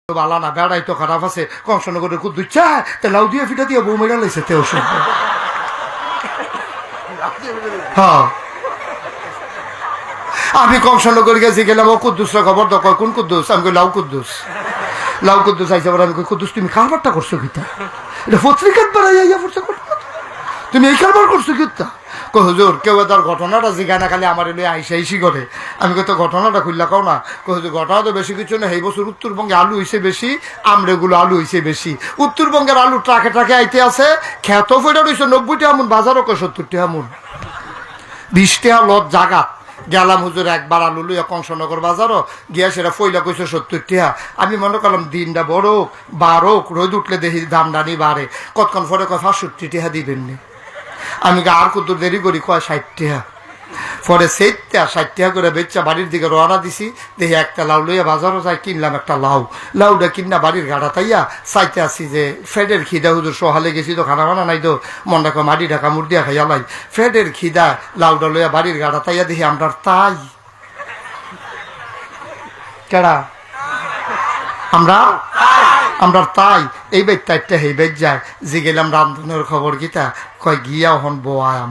বালা না বেড়াই তো খারাপ আছে কংসনগরের কুদ দুচ্ছা তে লাউ দিয়ে ফিটা দিয়ে বউ মেরা লাইছে তেও সব হ্যাঁ আমি কংসনগর গেছি গেলাম ও কুদ্দুসরা খবর তো কয় কোন কুদ্দুস আমি কই লাউ কুদ্দুস লাউ কুদ্দুস আইসা বলে আমি কই কুদ্দুস তুমি কারবারটা করছো কিতা এটা পত্রিকাত বাড়াইয়া পড়ছে তুমি এই কারবার করছো কিতা কই হুজুর কেউ তার ঘটনাটা জিজ্ঞানা খালি আমার এলে আইসি করে আমি কই তো ঘটনাটা খুললা কও না কই হুজুর ঘটনা তো বেশি কিছু না এই বছর উত্তরবঙ্গে আলু হইছে বেশি আমরেগুলো আলু হইছে বেশি উত্তরবঙ্গের আলু ট্রাকে ট্রাকে আইতে আছে খ্যাত ফেটা রয়েছে 90 টাকা মন বাজারও 70 টাকা মন 20 টাকা লট জাগা গেলাম হুজুর একবার আলু লইয়া কংসনগর বাজারও গিয়া সেটা ফইলা কইছে 70 টাকা আমি মনে করলাম দিনটা বড় বারোক রোদ উঠলে দেখি দাম দানি বাড়ে কতক্ষণ পরে কয় 65 টাকা দিবেন নি আমি আর কত দেরি করি কয় 60 টাকা পরে 60 টাকা করে বেচা বাড়ির দিকে রওনা দিছি দেখি একটা লাউ লইয়া বাজারও যাই কিনলাম একটা লাউটা কিনা বাড়ির গাড়া তাইয়া চাইতে আসি যে ফেডের খিদা হুজুর সহালে গেছি তো খানা বানা নাই তো মনটা কয় মাটি ঢাকা মুরদিয়া খাইয়া লাই ফেডের খিদা লাউটা লইয়া বাড়ির গাড়া তাইয়া দেখি আমরা তাই কেডা আমরা তাই এই বেচটা একটা হেই বেচ যায় যে গেলাম রান্ধনের খবর গীতা কয় গিয়া হন বোয়াম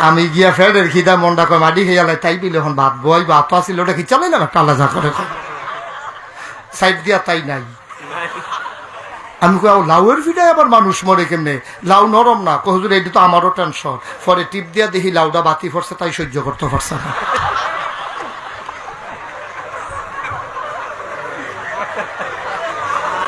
আমি গিয়া ফেডের খিদা মনটা কয় মাটি খেয়ালাই তাই বিলে হন ভাত বই ভাত আসিল ওটা কি চালাইলাম একটা আলাদা করে সাইড দিয়া তাই নাই আমি কই লাউয়ের ফিটায় আবার মানুষ মরে কেমনে লাউ নরম না কহুজুর এটা তো আমারও টেনশন পরে টিপ দিয়া দেখি লাউটা বাতি পড়ছে তাই সহ্য করতে পারছে না